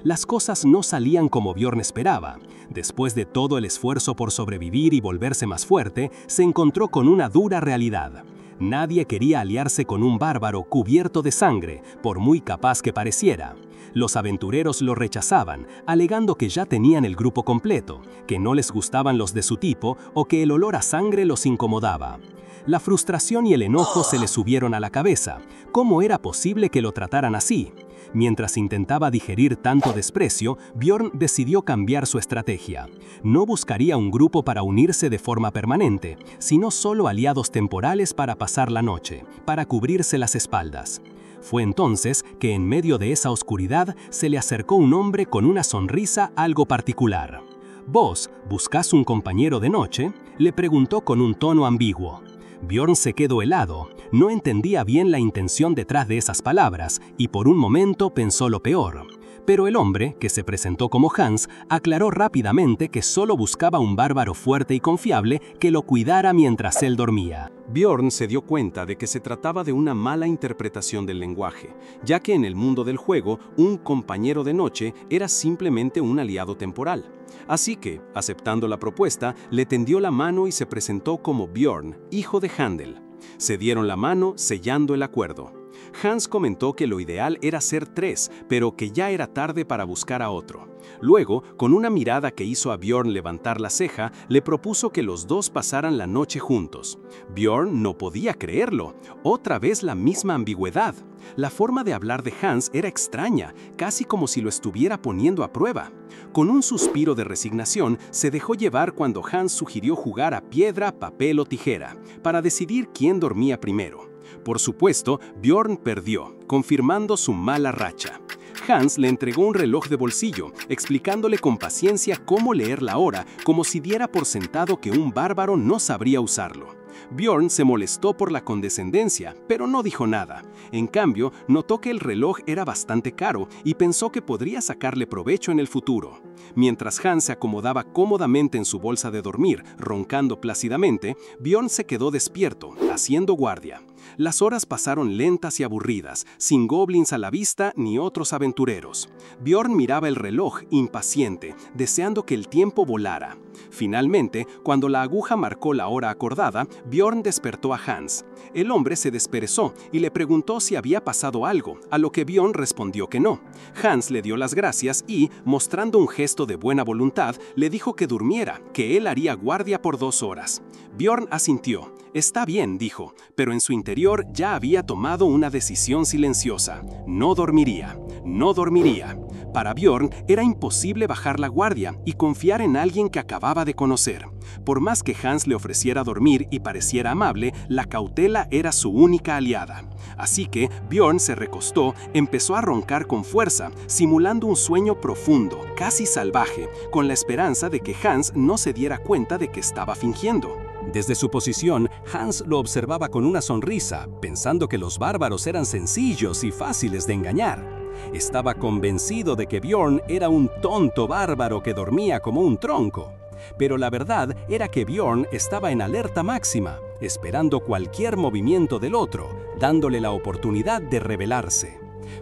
Las cosas no salían como Bjorn esperaba. Después de todo el esfuerzo por sobrevivir y volverse más fuerte, se encontró con una dura realidad. Nadie quería aliarse con un bárbaro cubierto de sangre, por muy capaz que pareciera. Los aventureros lo rechazaban, alegando que ya tenían el grupo completo, que no les gustaban los de su tipo o que el olor a sangre los incomodaba. La frustración y el enojo se le subieron a la cabeza. ¿Cómo era posible que lo trataran así? Mientras intentaba digerir tanto desprecio, Bjorn decidió cambiar su estrategia. No buscaría un grupo para unirse de forma permanente, sino solo aliados temporales para pasar la noche, para cubrirse las espaldas. Fue entonces que en medio de esa oscuridad se le acercó un hombre con una sonrisa algo particular. ¿Vos buscás un compañero de noche?, le preguntó con un tono ambiguo. Bjorn se quedó helado, no entendía bien la intención detrás de esas palabras y por un momento pensó lo peor. Pero el hombre, que se presentó como Hans, aclaró rápidamente que solo buscaba un bárbaro fuerte y confiable que lo cuidara mientras él dormía. Bjorn se dio cuenta de que se trataba de una mala interpretación del lenguaje, ya que en el mundo del juego, un compañero de noche era simplemente un aliado temporal. Así que, aceptando la propuesta, le tendió la mano y se presentó como Bjorn, hijo de Handel. Se dieron la mano, sellando el acuerdo. Hans comentó que lo ideal era ser 3, pero que ya era tarde para buscar a otro. Luego, con una mirada que hizo a Bjorn levantar la ceja, le propuso que los dos pasaran la noche juntos. Bjorn no podía creerlo. Otra vez la misma ambigüedad. La forma de hablar de Hans era extraña, casi como si lo estuviera poniendo a prueba. Con un suspiro de resignación, se dejó llevar cuando Hans sugirió jugar a piedra, papel o tijera, para decidir quién dormía primero. Por supuesto, Bjorn perdió, confirmando su mala racha. Hans le entregó un reloj de bolsillo, explicándole con paciencia cómo leer la hora, como si diera por sentado que un bárbaro no sabría usarlo. Bjorn se molestó por la condescendencia, pero no dijo nada. En cambio, notó que el reloj era bastante caro y pensó que podría sacarle provecho en el futuro. Mientras Hans se acomodaba cómodamente en su bolsa de dormir, roncando plácidamente, Bjorn se quedó despierto, haciendo guardia. Las horas pasaron lentas y aburridas, sin goblins a la vista ni otros aventureros. Bjorn miraba el reloj, impaciente, deseando que el tiempo volara. Finalmente, cuando la aguja marcó la hora acordada, Bjorn despertó a Hans. El hombre se desperezó y le preguntó si había pasado algo, a lo que Bjorn respondió que no. Hans le dio las gracias y, mostrando un gesto de buena voluntad, le dijo que durmiera, que él haría guardia por 2 horas. Bjorn asintió. Está bien, dijo, pero en su interior ya había tomado una decisión silenciosa. No dormiría, no dormiría. Para Bjorn era imposible bajar la guardia y confiar en alguien que acababa de conocer. Por más que Hans le ofreciera dormir y pareciera amable, la cautela era su única aliada. Así que Bjorn se recostó, empezó a roncar con fuerza, simulando un sueño profundo, casi salvaje, con la esperanza de que Hans no se diera cuenta de que estaba fingiendo. Desde su posición, Hans lo observaba con una sonrisa, pensando que los bárbaros eran sencillos y fáciles de engañar. Estaba convencido de que Bjorn era un tonto bárbaro que dormía como un tronco. Pero la verdad era que Bjorn estaba en alerta máxima, esperando cualquier movimiento del otro, dándole la oportunidad de rebelarse.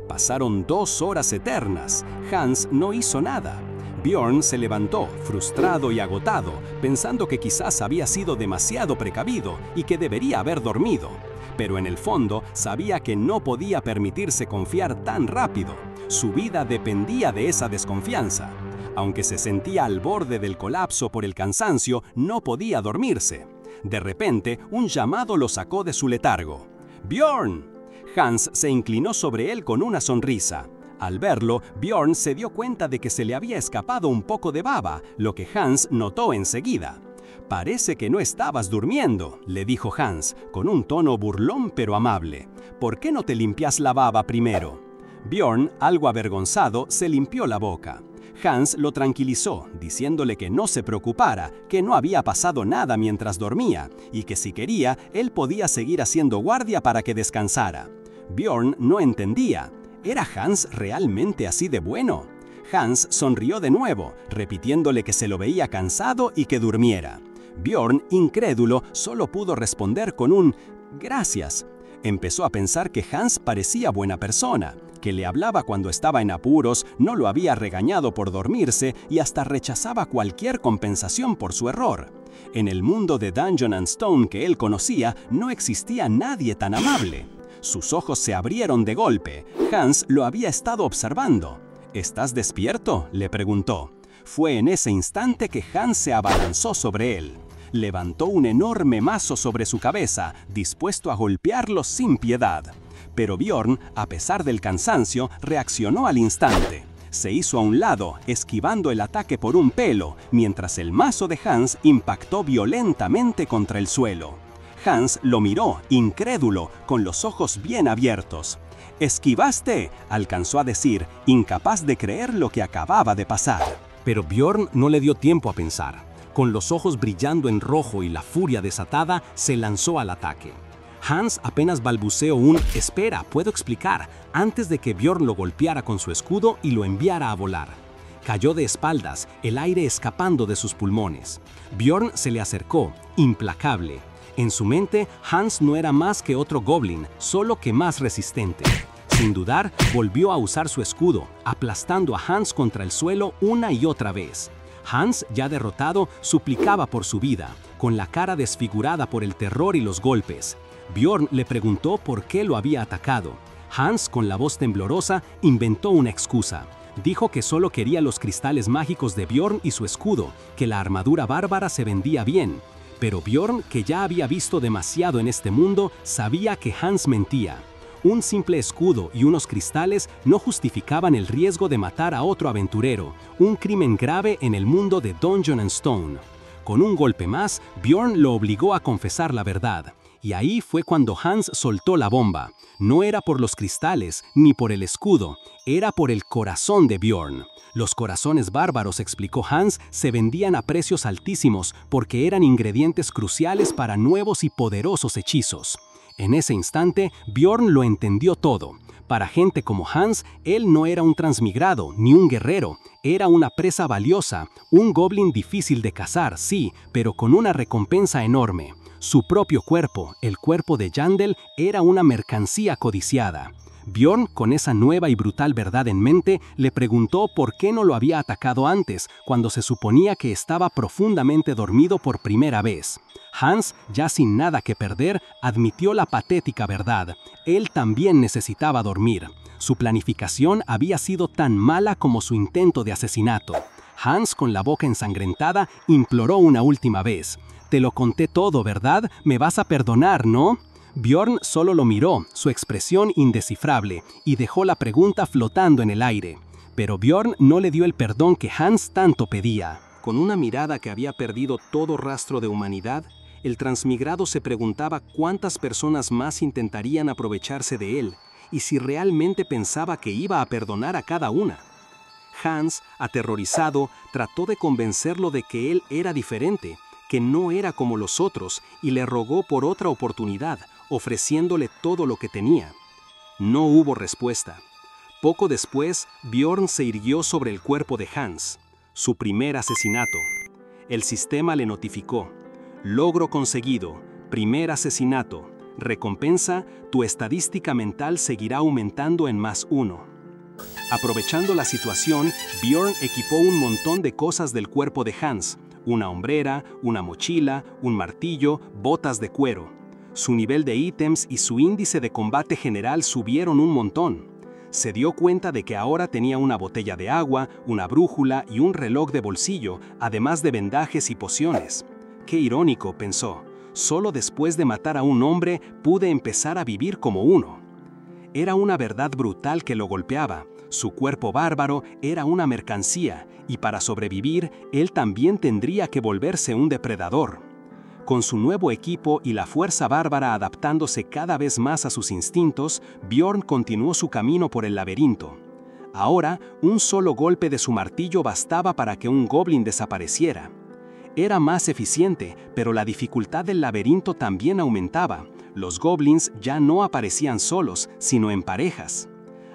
Pasaron 2 horas eternas. Hans no hizo nada. Bjorn se levantó, frustrado y agotado, pensando que quizás había sido demasiado precavido y que debería haber dormido. Pero en el fondo sabía que no podía permitirse confiar tan rápido. Su vida dependía de esa desconfianza. Aunque se sentía al borde del colapso por el cansancio, no podía dormirse. De repente, un llamado lo sacó de su letargo. ¡Bjorn! Hans se inclinó sobre él con una sonrisa. Al verlo, Bjorn se dio cuenta de que se le había escapado un poco de baba, lo que Hans notó enseguida. «Parece que no estabas durmiendo», le dijo Hans, con un tono burlón pero amable. «¿Por qué no te limpias la baba primero?» Bjorn, algo avergonzado, se limpió la boca. Hans lo tranquilizó, diciéndole que no se preocupara, que no había pasado nada mientras dormía, y que si quería, él podía seguir haciendo guardia para que descansara. Bjorn no entendía. ¿Era Hans realmente así de bueno? Hans sonrió de nuevo, repitiéndole que se lo veía cansado y que durmiera. Bjorn, incrédulo, solo pudo responder con un «gracias». Empezó a pensar que Hans parecía buena persona, que le hablaba cuando estaba en apuros, no lo había regañado por dormirse y hasta rechazaba cualquier compensación por su error. En el mundo de Dungeon and Stone que él conocía, no existía nadie tan amable. Sus ojos se abrieron de golpe. Hans lo había estado observando. «¿Estás despierto?», le preguntó. Fue en ese instante que Hans se abalanzó sobre él. Levantó un enorme mazo sobre su cabeza, dispuesto a golpearlo sin piedad. Pero Bjorn, a pesar del cansancio, reaccionó al instante. Se hizo a un lado, esquivando el ataque por un pelo, mientras el mazo de Hans impactó violentamente contra el suelo. Hans lo miró, incrédulo, con los ojos bien abiertos. «¿Esquivaste?», alcanzó a decir, incapaz de creer lo que acababa de pasar. Pero Bjorn no le dio tiempo a pensar. Con los ojos brillando en rojo y la furia desatada, se lanzó al ataque. Hans apenas balbuceó un «espera, puedo explicar», antes de que Bjorn lo golpeara con su escudo y lo enviara a volar. Cayó de espaldas, el aire escapando de sus pulmones. Bjorn se le acercó, implacable. En su mente, Hans no era más que otro goblin, solo que más resistente. Sin dudar, volvió a usar su escudo, aplastando a Hans contra el suelo una y otra vez. Hans, ya derrotado, suplicaba por su vida, con la cara desfigurada por el terror y los golpes. Bjorn le preguntó por qué lo había atacado. Hans, con la voz temblorosa, inventó una excusa. Dijo que solo quería los cristales mágicos de Bjorn y su escudo, que la armadura bárbara se vendía bien. Pero Bjorn, que ya había visto demasiado en este mundo, sabía que Hans mentía. Un simple escudo y unos cristales no justificaban el riesgo de matar a otro aventurero, un crimen grave en el mundo de Dungeon and Stone. Con un golpe más, Bjorn lo obligó a confesar la verdad. Y ahí fue cuando Hans soltó la bomba. No era por los cristales, ni por el escudo, era por el corazón de Bjorn. Los corazones bárbaros, explicó Hans, se vendían a precios altísimos porque eran ingredientes cruciales para nuevos y poderosos hechizos. En ese instante, Bjorn lo entendió todo. Para gente como Hans, él no era un transmigrado, ni un guerrero. Era una presa valiosa, un goblin difícil de cazar, sí, pero con una recompensa enorme. Su propio cuerpo, el cuerpo de Yandel, era una mercancía codiciada. Bjorn, con esa nueva y brutal verdad en mente, le preguntó por qué no lo había atacado antes, cuando se suponía que estaba profundamente dormido por primera vez. Hans, ya sin nada que perder, admitió la patética verdad. Él también necesitaba dormir. Su planificación había sido tan mala como su intento de asesinato. Hans, con la boca ensangrentada, imploró una última vez. «Te lo conté todo, ¿verdad? Me vas a perdonar, ¿no?» Bjorn solo lo miró, su expresión indescifrable, y dejó la pregunta flotando en el aire. Pero Bjorn no le dio el perdón que Hans tanto pedía. Con una mirada que había perdido todo rastro de humanidad, el transmigrado se preguntaba cuántas personas más intentarían aprovecharse de él, y si realmente pensaba que iba a perdonar a cada una. Hans, aterrorizado, trató de convencerlo de que él era diferente, que no era como los otros, y le rogó por otra oportunidad, ofreciéndole todo lo que tenía. No hubo respuesta. Poco después, Bjorn se irguió sobre el cuerpo de Hans. Su primer asesinato. El sistema le notificó. Logro conseguido. Primer asesinato. Recompensa, tu estadística mental seguirá aumentando en +1. Aprovechando la situación, Bjorn equipó un montón de cosas del cuerpo de Hans. Una hombrera, una mochila, un martillo, botas de cuero. Su nivel de ítems y su índice de combate general subieron un montón. Se dio cuenta de que ahora tenía una botella de agua, una brújula y un reloj de bolsillo, además de vendajes y pociones. Qué irónico, pensó. Solo después de matar a un hombre pude empezar a vivir como uno. Era una verdad brutal que lo golpeaba. Su cuerpo bárbaro era una mercancía, y para sobrevivir, él también tendría que volverse un depredador. Con su nuevo equipo y la fuerza bárbara adaptándose cada vez más a sus instintos, Bjorn continuó su camino por el laberinto. Ahora, un solo golpe de su martillo bastaba para que un goblin desapareciera. Era más eficiente, pero la dificultad del laberinto también aumentaba. Los goblins ya no aparecían solos, sino en parejas.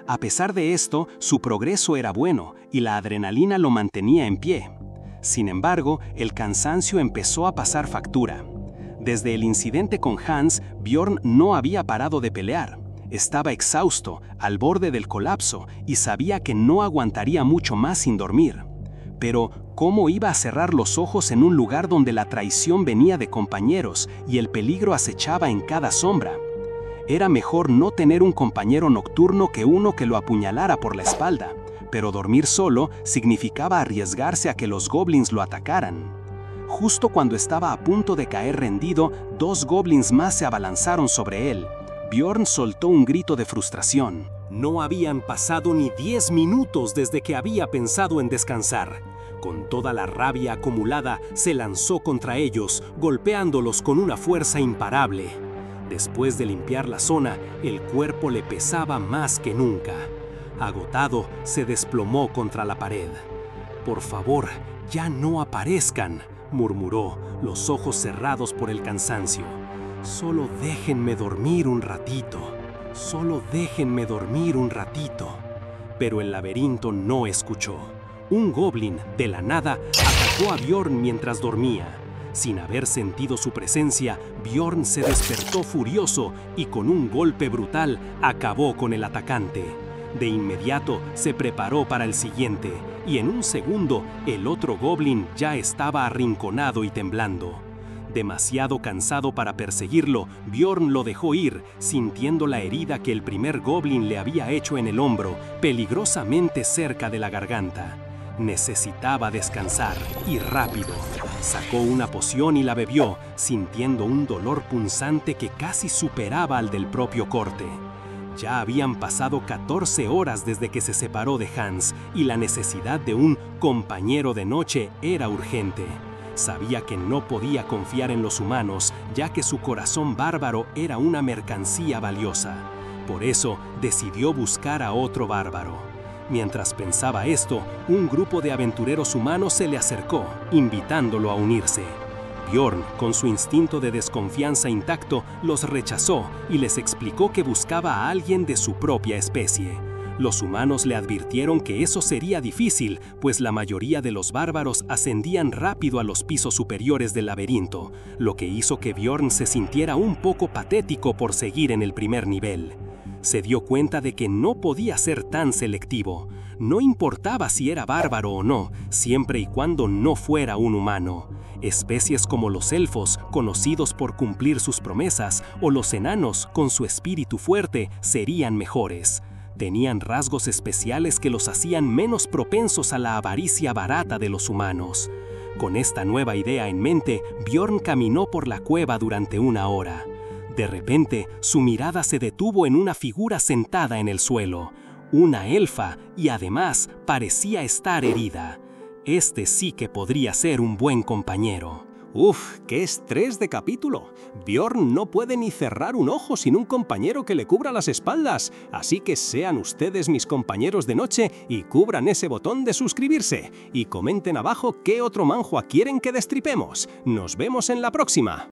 A pesar de esto, su progreso era bueno y la adrenalina lo mantenía en pie. Sin embargo, el cansancio empezó a pasar factura. Desde el incidente con Hans, Bjorn no había parado de pelear. Estaba exhausto, al borde del colapso, y sabía que no aguantaría mucho más sin dormir. Pero, ¿cómo iba a cerrar los ojos en un lugar donde la traición venía de compañeros y el peligro acechaba en cada sombra? Era mejor no tener un compañero nocturno que uno que lo apuñalara por la espalda, pero dormir solo significaba arriesgarse a que los goblins lo atacaran. Justo cuando estaba a punto de caer rendido, 2 goblins más se abalanzaron sobre él. Bjorn soltó un grito de frustración. No habían pasado ni 10 minutos desde que había pensado en descansar. Con toda la rabia acumulada, se lanzó contra ellos, golpeándolos con una fuerza imparable. Después de limpiar la zona, el cuerpo le pesaba más que nunca. Agotado, se desplomó contra la pared. Por favor, ya no aparezcan, murmuró, los ojos cerrados por el cansancio. Solo déjenme dormir un ratito. Solo déjenme dormir un ratito. Pero el laberinto no escuchó. Un goblin, de la nada, atacó a Bjorn mientras dormía. Sin haber sentido su presencia, Bjorn se despertó furioso y con un golpe brutal acabó con el atacante. De inmediato se preparó para el siguiente, y en un segundo el otro goblin ya estaba arrinconado y temblando. Demasiado cansado para perseguirlo, Bjorn lo dejó ir, sintiendo la herida que el primer goblin le había hecho en el hombro, peligrosamente cerca de la garganta. Necesitaba descansar, y rápido. Sacó una poción y la bebió, sintiendo un dolor punzante que casi superaba al del propio corte. Ya habían pasado 14 horas desde que se separó de Hans, y la necesidad de un compañero de noche era urgente. Sabía que no podía confiar en los humanos, ya que su corazón bárbaro era una mercancía valiosa. Por eso decidió buscar a otro bárbaro. Mientras pensaba esto, un grupo de aventureros humanos se le acercó, invitándolo a unirse. Bjorn, con su instinto de desconfianza intacto, los rechazó y les explicó que buscaba a alguien de su propia especie. Los humanos le advirtieron que eso sería difícil, pues la mayoría de los bárbaros ascendían rápido a los pisos superiores del laberinto, lo que hizo que Bjorn se sintiera un poco patético por seguir en el primer nivel. Se dio cuenta de que no podía ser tan selectivo. No importaba si era bárbaro o no, siempre y cuando no fuera un humano. Especies como los elfos, conocidos por cumplir sus promesas, o los enanos, con su espíritu fuerte, serían mejores. Tenían rasgos especiales que los hacían menos propensos a la avaricia barata de los humanos. Con esta nueva idea en mente, Bjorn caminó por la cueva durante una hora. De repente, su mirada se detuvo en una figura sentada en el suelo. Una elfa, y además parecía estar herida. Este sí que podría ser un buen compañero. ¡Uf! ¡Qué estrés de capítulo! Bjorn no puede ni cerrar un ojo sin un compañero que le cubra las espaldas. Así que sean ustedes mis compañeros de noche y cubran ese botón de suscribirse. Y comenten abajo qué otro manhwa quieren que destripemos. ¡Nos vemos en la próxima!